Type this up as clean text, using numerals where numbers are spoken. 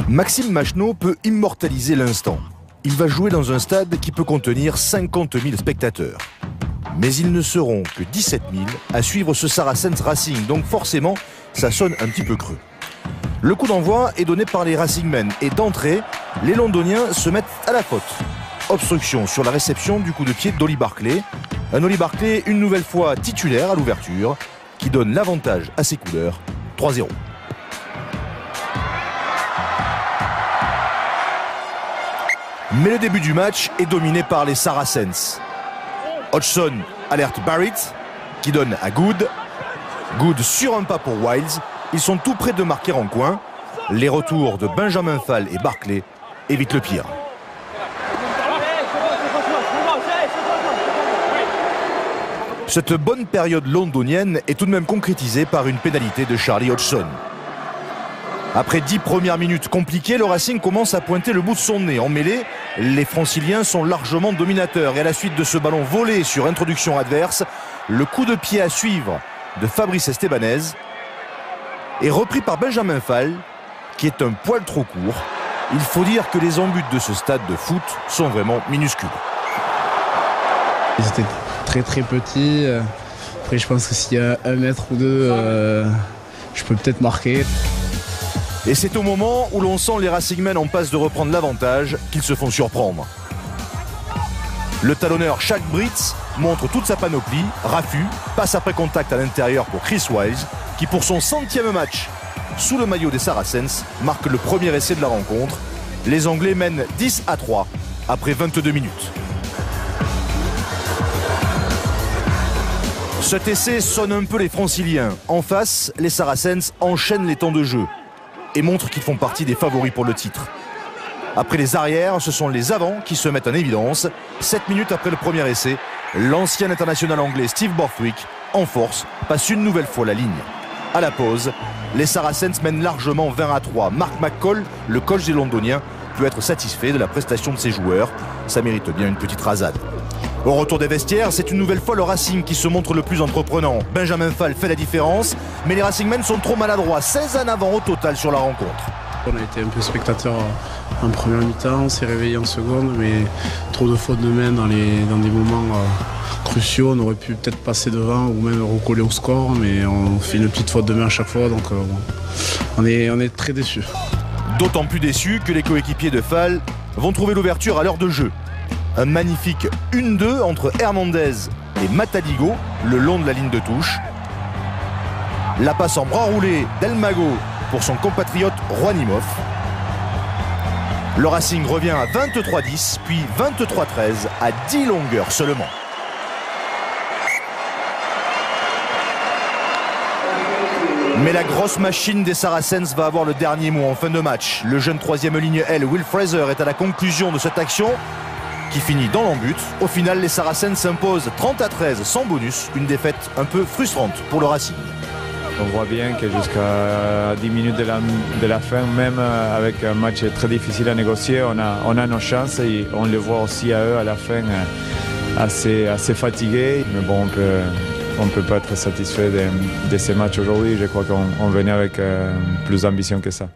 Maxime Machenaud peut immortaliser l'instant. Il va jouer dans un stade qui peut contenir 50 000 spectateurs. Mais ils ne seront que 17 000 à suivre ce Saracens Racing, donc forcément, ça sonne un petit peu creux. Le coup d'envoi est donné par les Racingmen et d'entrée, les Londoniens se mettent à la faute. Obstruction sur la réception du coup de pied d'Ollie Barclay. Un Ollie Barclay une nouvelle fois titulaire à l'ouverture, qui donne l'avantage à ses couleurs, 3-0. Mais le début du match est dominé par les Saracens. Hodgson alerte Barrett, qui donne à Good. Good sur un pas pour Wiles. Ils sont tout près de marquer en coin. Les retours de Benjamin Fall et Barclay évitent le pire. Cette bonne période londonienne est tout de même concrétisée par une pénalité de Charlie Hodgson. Après 10 premières minutes compliquées, le Racing commence à pointer le bout de son nez. En mêlée, les Franciliens sont largement dominateurs. Et à la suite de ce ballon volé sur introduction adverse, le coup de pied à suivre de Fabrice Estebanez est repris par Benjamin Fall, qui est un poil trop court. Il faut dire que les embûts de ce stade de foot sont vraiment minuscules. Ils étaient très petits. Après, je pense que s'il y a 1 mètre ou 2, je peux peut-être marquer. Et c'est au moment où l'on sent les Racingmen en passe de reprendre l'avantage qu'ils se font surprendre. Le talonneur Shaq Brits montre toute sa panoplie, raffut, passe après contact à l'intérieur pour Chris Wiles, qui pour son 100e match sous le maillot des Saracens marque le premier essai de la rencontre. Les Anglais mènent 10-3 après 22 minutes. Cet essai sonne un peu les Franciliens. En face, les Saracens enchaînent les temps de jeu et montrent qu'ils font partie des favoris pour le titre. Après les arrières, ce sont les avants qui se mettent en évidence. 7 minutes après le premier essai, l'ancien international anglais Steve Borthwick, en force, passe une nouvelle fois la ligne. À la pause, les Saracens mènent largement 20-3. Mark McCall, le coach des Londoniens, peut être satisfait de la prestation de ses joueurs. Ça mérite bien une petite rasade. Au retour des vestiaires, c'est une nouvelle fois le Racing qui se montre le plus entreprenant. Benjamin Fall fait la différence, mais les Racingmen sont trop maladroits. 16 en avant au total sur la rencontre. On a été un peu spectateur en première mi-temps, on s'est réveillé en seconde, mais trop de fautes de main dans des moments cruciaux. On aurait pu peut-être passer devant ou même recoller au score, mais on fait une petite faute de main à chaque fois, donc on est très déçus. D'autant plus déçus que les coéquipiers de Fall vont trouver l'ouverture à l'heure de jeu. Un magnifique 1-2 entre Hernandez et Matadigo le long de la ligne de touche. La passe en bras roulé d'Elmago pour son compatriote Juanimov. Le Racing revient à 23-10 puis 23-13 à 10 longueurs seulement. Mais la grosse machine des Saracens va avoir le dernier mot en fin de match. Le jeune troisième ligne L, Will Fraser, est à la conclusion de cette action qui finit dans l'embut. Au final, les Saracens s'imposent 30-13 sans bonus. Une défaite un peu frustrante pour le Racing. On voit bien que jusqu'à 10 minutes de la fin, même avec un match très difficile à négocier, on a nos chances et on les voit aussi à eux à la fin assez fatigués. Mais bon, on peut pas être satisfait de ces matchs aujourd'hui. Je crois qu'on venait avec plus d'ambition que ça.